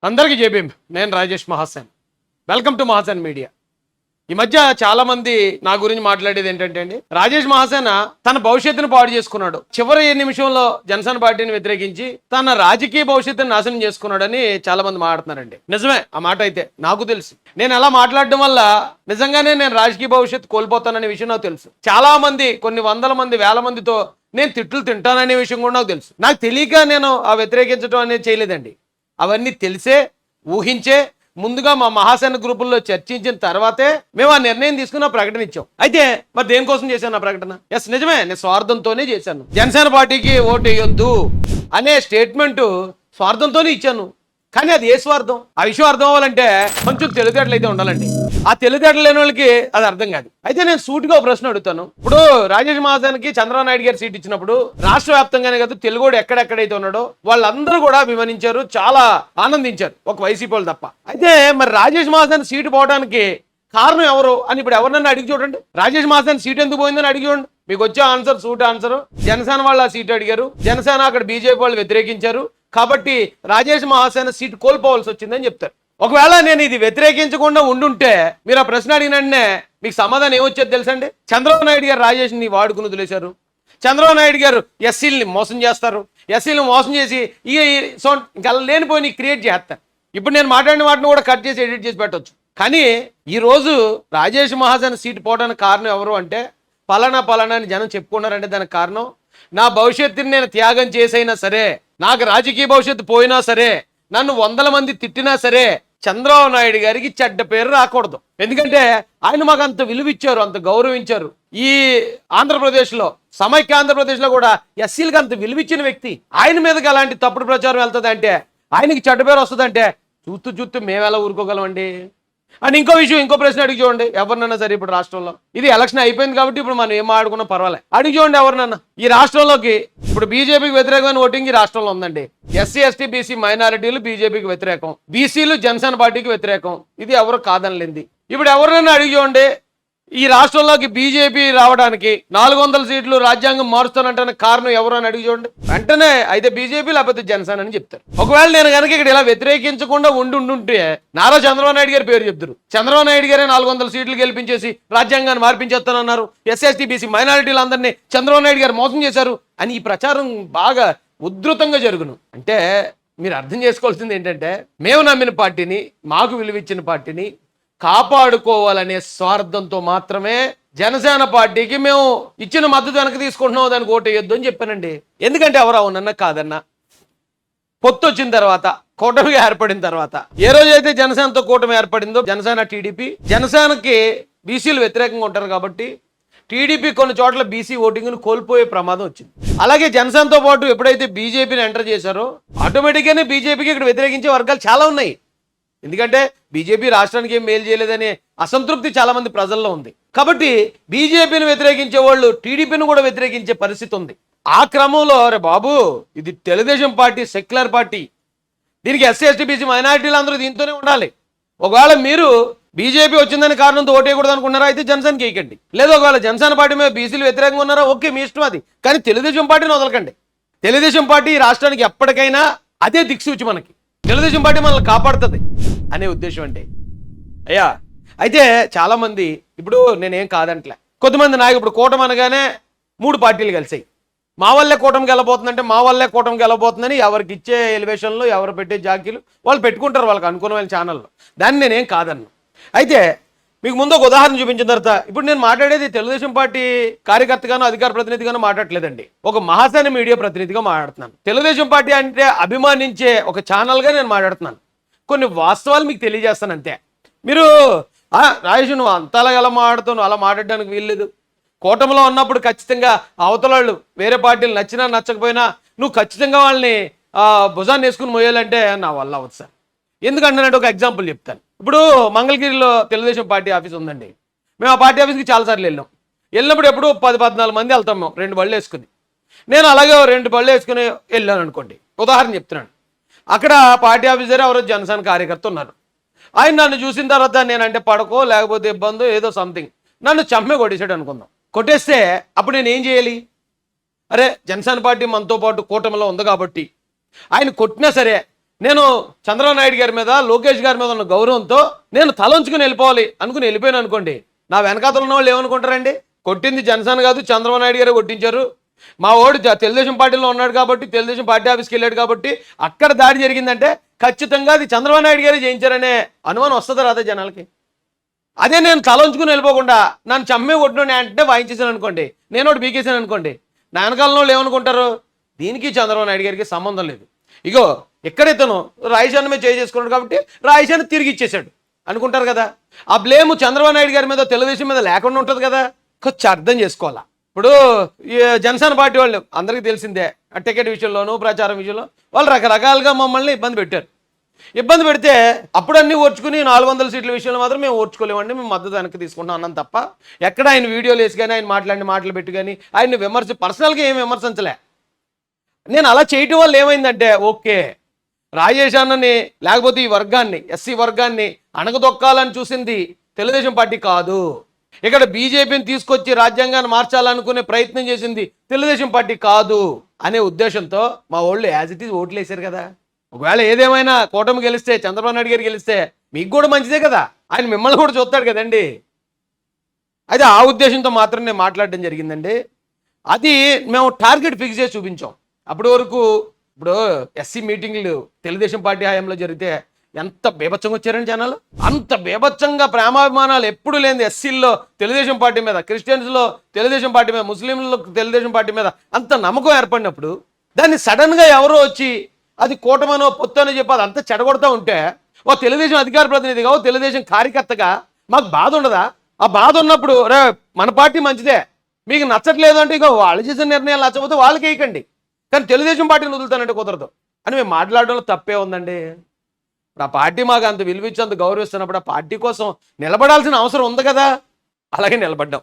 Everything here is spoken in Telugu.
అందరికీ జేబీఎం. నేను Rajesh Mahasen. Welcome to Mahasen media. ఈ మధ్య చాలా మంది నా గురించి మాట్లాడేది ఏంటంటే అండి, రాజేష్ మహాసేన తన భవిష్యత్తును పాడు చేసుకున్నాడు, చివరి నిమిషంలో జనసేన పార్టీని వ్యతిరేకించి తన రాజకీయ భవిష్యత్తును నాశనం చేసుకున్నాడని చాలా మంది మాట్లాడుతున్నారండి. నిజమే ఆ మాట. అయితే నాకు తెలుసు నేను అలా మాట్లాడడం వల్ల నిజంగానే నేను రాజకీయ భవిష్యత్తు కోల్పోతాననే విషయం నాకు తెలుసు. చాలా మంది, కొన్ని వందల మంది, వేల మందితో నేను తిట్లు తింటాననే విషయం కూడా నాకు తెలుసు. నాకు తెలియక నేను ఆ వ్యతిరేకించడం అనేది చేయలేదండి. అవన్నీ తెలిసే, ఊహించే, ముందుగా మా మహాసేన గ్రూపుల్లో చర్చించిన తర్వాతే మేము ఆ నిర్ణయం తీసుకున్న ప్రకటన ఇచ్చాం. అయితే మరి దేనికోసం చేశాను ఆ ప్రకటన? ఎస్, నిజమే, నేను స్వార్థంతోనే చేశాను. జనసేన పార్టీకి ఓటు వేయొద్దు అనే స్టేట్మెంట్ స్వార్థంతోనే ఇచ్చాను. కానీ అది ఏ స్వార్థం? ఆ విషయం అర్థం అవ్వాలంటే కొంచెం తెలివితేటలు అయితే ఉండాలండి. ఆ తెలివితేటలు లేని వాళ్ళకి అది అర్థం కాదు. అయితే నేను సూటిగా ఒక ప్రశ్న అడుగుతాను. ఇప్పుడు రాజేష్ మహాసేనకి చంద్రబాబు నాయుడు గారు సీట్ ఇచ్చినప్పుడు రాష్ట్ర వ్యాప్తంగానే కాదు, తెలుగుడు ఎక్కడెక్కడైతే ఉన్నాడో వాళ్ళందరూ కూడా అభిమానించారు, చాలా ఆనందించారు, ఒక వైసీపీ వాళ్ళు తప్ప. అయితే మరి రాజేష్ మహాసేన సీటు పోవడానికి కారణం ఎవరు అని ఇప్పుడు ఎవరినన్నా అడిగి చూడండి. రాజేష్ మహాసేన సీట్ ఎందుకు పోయిందని అడిగి చూడండి. మీకు వచ్చే ఆన్సర్ సూట్ ఆన్సర్. జనసేన వాళ్ళు ఆ సీటు అడిగారు, జనసేన అక్కడ బీజేపీ వాళ్ళు వ్యతిరేకించారు, కాబట్టి రాజేష్ మహాసేన సీటు కోల్పోవాల్సి వచ్చిందని చెప్తారు. ఒకవేళ నేను ఇది వ్యతిరేకించకుండా ఉండుంటే మీరు ఆ ప్రశ్న అడిగినంటే మీకు సమాధానం ఏమొచ్చేది తెలుసండి? చంద్రబాబు నాయుడు గారు రాజేష్ని వాడుకుని వదిలేశారు, చంద్రబాబు నాయుడు గారు ఎస్సీలని మోసం చేస్తారు, ఎస్సీలను మోసం చేసి ఇంకా లేనిపోయి క్రియేట్ చేస్తారు. ఇప్పుడు నేను మాట్లాడిన వాటిని కూడా కట్ చేసి ఎడిట్ చేసి పెట్టవచ్చు. కానీ ఈరోజు రాజేష్ మహాసేన సీటు పోవడానికి కారణం ఎవరు అంటే పలానా అని జనం చెప్పుకున్నారంటే దానికి కారణం నా భవిష్యత్తుని నేను త్యాగం చేసైనా సరే, నాకు రాజకీయ భవిష్యత్తు పోయినా సరే, నన్ను వందల మంది తిట్టినా సరే చంద్రబాబు నాయుడు గారికి చెడ్డ పేరు రాకూడదు. ఎందుకంటే ఆయన మాకు అంత విలువిచ్చారు, అంత గౌరవించారు. ఈ ఆంధ్రప్రదేశ్లో, సమైక్య ఆంధ్రప్రదేశ్లో కూడా ఎస్సీలకు అంత విలువిచ్చిన వ్యక్తి. ఆయన మీదకి అలాంటి తప్పుడు ప్రచారం వెళ్తుంది అంటే, ఆయనకి చెడ్డ పేరు వస్తుందంటే చూస్తూ మేము ఎలా ఊరుకోగలమండి? అండ్ ఇంకో విషయం, ఇంకో ప్రశ్న అడిగి చూడండి. ఎవరినన్నా సరే ఇప్పుడు రాష్ట్రంలో ఇది ఎలక్షన్ అయిపోయింది కాబట్టి ఇప్పుడు మనం ఏం ఆడుకున్నా పర్వాలేదు, అడిగి చూడండి ఎవరినన్నా. ఈ రాష్ట్రంలోకి ఇప్పుడు బీజేపీకి వ్యతిరేకమైన ఓటింగ్ ఈ రాష్ట్రంలో ఉందండి. ఎస్సీ ఎస్టీ బీసీ మైనారిటీలు బీజేపీకి వ్యతిరేకం, బీసీలు జనసేన పార్టీకి వ్యతిరేకం. ఇది ఎవరు కాదనలేంది. ఇప్పుడు ఎవరినన్నా అడిగి చూడండి, ఈ రాష్ట్రంలోకి బీజేపీ రావడానికి 400 సీట్లు రాజ్యాంగం మారుస్తానంటే కారణం ఎవరు అని అడిగి చూడండి. వెంటనే అయితే బీజేపీ లేకపోతే జనసేన అని చెప్తారు. ఒకవేళ నేను కనుక ఇక్కడ ఇలా వ్యతిరేకించకుండా ఉండుంటే నారా చంద్రబాబు నాయుడు గారి పేరు చెప్తారు. చంద్రబాబు నాయుడు గారే 400 సీట్లు గెలిపించేసి రాజ్యాంగాన్ని మార్పించేస్తానన్నారు, ఎస్సీ బీసీ మైనారిటీలు అందరినీ చంద్రబాబు నాయుడు గారు మోసం చేశారు అని ఈ ప్రచారం బాగా ఉధృతంగా జరుగును. అంటే మీరు అర్థం చేసుకోవాల్సింది ఏంటంటే, మేము నమ్మిన పార్టీని, మాకు విలువిచ్చిన పార్టీని కాపాడుకోవాలనే స్వార్థంతో మాత్రమే జనసేన పార్టీకి మేము ఇచ్చిన మద్దతు వెనక తీసుకుంటున్నాం, దానికి ఓటు వేయొద్దు అని చెప్పానండి. ఎందుకంటే ఎవరు అవునన్నా కాదన్నా పొత్తు వచ్చిన తర్వాత, కూటమి ఏర్పడిన తర్వాత, ఏ రోజైతే జనసేనతో కూటమి ఏర్పడిందో జనసేన టీడీపీ, జనసేనకి బీసీలు వ్యతిరేకంగా ఉంటారు కాబట్టి టీడీపీ కొన్ని చోట్ల బీసీ ఓటింగ్ను కోల్పోయే ప్రమాదం వచ్చింది. అలాగే జనసేనతో పాటు ఎప్పుడైతే బీజేపీని ఎంటర్ చేశారో ఆటోమేటిక్గానే బీజేపీకి ఇక్కడ వ్యతిరేకించే వర్గాలు చాలా ఉన్నాయి. ఎందుకంటే బీజేపీ రాష్ట్రానికి ఏం మేలు చేయలేదనే అసంతృప్తి చాలా మంది ప్రజల్లో ఉంది. కాబట్టి బీజేపీని వ్యతిరేకించే వాళ్ళు టీడీపీని కూడా వ్యతిరేకించే పరిస్థితి ఉంది. ఆ క్రమంలో అరే బాబు, ఇది తెలుగుదేశం పార్టీ, సెక్యులర్ పార్టీ, దీనికి ఎస్సీ ఎస్టీ బీసీ మైనారిటీలు అందరూ దీంతోనే ఉండాలి. ఒకవేళ మీరు బీజేపీ వచ్చిందని కారణంతో ఓటేయకూడదు అనుకున్నారా, అయితే జనసేనకి వేయకండి. లేదా ఒకవేళ జనసేన పార్టీ మీద బీసీలు వ్యతిరేకంగా ఉన్నారా, ఓకే మీ ఇష్టం అది. కానీ తెలుగుదేశం పార్టీని వదలకండి. తెలుగుదేశం పార్టీ రాష్ట్రానికి ఎప్పటికైనా అదే దిక్సూచి. మనకి తెలుగుదేశం పార్టీ మనల్ని కాపాడుతుంది అనే ఉద్దేశం అంటే అయ్యా. అయితే చాలామంది ఇప్పుడు నేనేం కాదంటలే, కొద్దిమంది నాకు ఇప్పుడు కూటమి అనగానే 3 పార్టీలు కలిసాయి, మా వల్లే కూటమికి వెళ్ళబోతుందంటే మా వల్లే కూటమికి వెళ్ళబోతుందని ఎవరికి ఇచ్చే ఎలివేషన్లు, ఎవరు పెట్టే జాకీలు వాళ్ళు పెట్టుకుంటారు వాళ్ళకి అనుకున్న ఛానల్లో. దాన్ని నేనేం కాదన్ను. అయితే మీకు ముందు ఒక ఉదాహరణ చూపించిన తర్వాత, ఇప్పుడు నేను మాట్లాడేది తెలుగుదేశం పార్టీ కార్యకర్తగానో అధికార ప్రతినిధిగానో మాట్లాడలేదండి, ఒక మహాసేన మీడియా ప్రతినిధిగా మాట్లాడుతున్నాను. తెలుగుదేశం పార్టీ అంటే అభిమానించే ఒక ఛానల్గా నేను మాట్లాడుతున్నాను. కొన్ని వాస్తవాలు మీకు తెలియజేస్తాను అంతే. మీరు రాజేష్ నువ్వు అంతలా ఎలా మాట్లాడుతావు, నువ్వు అలా మాట్లాడడానికి వీల్లేదు. కూటమిలో ఉన్నప్పుడు ఖచ్చితంగా అవతల వాళ్ళు వేరే పార్టీలు నచ్చినా నచ్చకపోయినా నువ్వు ఖచ్చితంగా వాళ్ళని భుజాన్ని వేసుకుని మోయాలంటే నా వల్ల అవ్వదు సార్. ఎందుకంటే ఒక ఎగ్జాంపుల్ చెప్తాను. ఇప్పుడు మంగళగిరిలో తెలుగుదేశం పార్టీ ఆఫీస్ ఉందండి. మేము ఆ పార్టీ ఆఫీస్కి చాలాసార్లు వెళ్ళినప్పుడు ఎప్పుడు 10-14 మంది వెళ్తాం మేము, 2 బళ్ళు వేసుకుని. నేను అలాగే 2 బళ్ళు వేసుకుని వెళ్ళాను అనుకోండి, ఉదాహరణ చెప్తున్నాను. అక్కడ పార్టీ ఆఫీసర్ ఎవరో జనసేన కార్యకర్త ఉన్నారు. ఆయన నన్ను చూసిన తర్వాత నేనంటే పడకో లేకపోతే ఇబ్బందో ఏదో సంథింగ్ నన్ను చమ్మే కొట్టేసాడు అనుకుందాం. కొట్టేస్తే అప్పుడు నేను ఏం చేయాలి? అరే జనసేన పార్టీ మనతో పాటు కూటమిలో ఉంది కాబట్టి ఆయన కొట్టినా సరే నేను చంద్రబాబు నాయుడు గారి మీద లోకేష్ గారి మీద ఉన్న గౌరవంతో నేను తలంచుకుని వెళ్ళిపోవాలి అనుకుని వెళ్ళిపోయాను అనుకోండి, నా వెనకాతలు ఉన్న వాళ్ళు ఏమనుకుంటారండి? కొట్టింది జనసేన కాదు, చంద్రబాబు నాయుడు గారే కొట్టించారు, మా ఓడు తెలుగుదేశం పార్టీలో ఉన్నాడు కాబట్టి, తెలుగుదేశం పార్టీ ఆఫీస్కి వెళ్ళాడు కాబట్టి అక్కడ దాడి జరిగిందంటే ఖచ్చితంగా అది చంద్రబాబు నాయుడు గారే చేయించారనే అనుమానం వస్తుంది రాదా జనాలకి? అదే నేను తలంచుకుని వెళ్ళిపోకుండా నన్ను చమ్మే కొట్టిన అంటే వాయించేసాను అనుకోండి, నేను ఒకటి బీకేసాను అనుకోండి, నా వెనకాలంలో వాళ్ళు ఏమనుకుంటారు? దీనికి చంద్రబాబు నాయుడు గారికి సంబంధం లేదు, ఇగో ఎక్కడైతేనో రాయశాన్ మీద చేసుకున్నాడు కాబట్టి రాయశాన్ తిరిగి ఇచ్చేశాడు అనుకుంటారు కదా. ఆ బ్లేము చంద్రబాబు నాయుడు గారి మీద తెలుగుదేశం మీద లేకుండా ఉంటుంది కదా. కొంచెం అర్థం చేసుకోవాలా. ఇప్పుడు ఈ జనసేన పార్టీ వాళ్ళు అందరికీ తెలిసిందే, ఆ టికెట్ విషయంలోనూ ప్రచారం విషయంలో వాళ్ళు రకరకాలుగా మమ్మల్ని ఇబ్బంది పెట్టారు. ఇబ్బంది పెడితే అప్పుడు అన్నీ ఓర్చుకుని 400 సీట్ల విషయంలో మాత్రం మేము ఓర్చుకోలేమండి, మేము మద్దతు వెనక్కి తీసుకుంటాం అన్నాం తప్ప ఎక్కడ ఆయన వీడియోలు వేసి కానీ ఆయన మాట్లాడిన మాటలు పెట్టి కానీ ఆయన్ని పర్సనల్గా ఏం విమర్శించలే. నేను అలా చేయటం వల్ల ఏమైందంటే, ఓకే రాజేష్ అన్నని లేకపోతే ఈ వర్గాన్ని ఎస్సీ వర్గాన్ని అణగదొక్కాలని చూసింది తెలుగుదేశం పార్టీ కాదు, ఇక్కడ బీజేపీని తీసుకొచ్చి రాజ్యాంగాన్ని మార్చాలనుకునే ప్రయత్నం చేసింది తెలుగుదేశం పార్టీ కాదు అనే ఉద్దేశంతో మా వాళ్ళు యాజ్ ఇట్ ఈజ్ ఓట్లు వేశారు కదా. ఒకవేళ ఏదేమైనా కూటమి గెలిస్తే, చంద్రబాబు నాయుడు గారు గెలిస్తే మీకు కూడా మంచిదే కదా, ఆయన మిమ్మల్ని కూడా చూస్తాడు కదండి. అయితే ఆ ఉద్దేశంతో మాత్రం నేను మాట్లాడడం జరిగిందండి. అది మేము టార్గెట్ ఫిక్స్ చేసి చూపించాం. అప్పటి వరకు ఇప్పుడు ఎస్సీ మీటింగ్లు తెలుగుదేశం పార్టీ హయాంలో జరిగితే ఎంత బేభత్సంగా వచ్చారండి జనాలు, అంత బేభత్సంగా ప్రేమాభిమానాలు ఎప్పుడు లేని ఎస్సీల్లో తెలుగుదేశం పార్టీ మీద, క్రిస్టియన్స్లో తెలుగుదేశం పార్టీ మీద, ముస్లింల్లో తెలుగుదేశం పార్టీ మీద అంత నమ్మకం ఏర్పడినప్పుడు దాన్ని సడన్గా ఎవరో వచ్చి అది కూటమనో పొత్తనో చెప్పి అది అంతా చెడగొడతా ఉంటే ఓ తెలుగుదేశం అధికార ప్రతినిధిగా, ఓ తెలుగుదేశం కార్యకర్తగా మాకు బాధ ఉండదా? ఆ బాధ ఉన్నప్పుడు రే మన పార్టీ మంచిదే, మీకు నచ్చట్లేదు అంటే ఇక వాళ్ళు చేసిన నిర్ణయాలు నచ్చకపోతే వాళ్ళకి వేయకండి, కానీ తెలుగుదేశం పార్టీని వదులుతానంటే కుదరదు అని మేము మాట్లాడడంలో తప్పే ఉందండి. ఇప్పుడు ఆ పార్టీ మాకు అంత విలువించి అంత గౌరవిస్తున్నప్పుడు ఆ పార్టీ కోసం నిలబడాల్సిన అవసరం ఉంది కదా, అలాగే నిలబడ్డాం.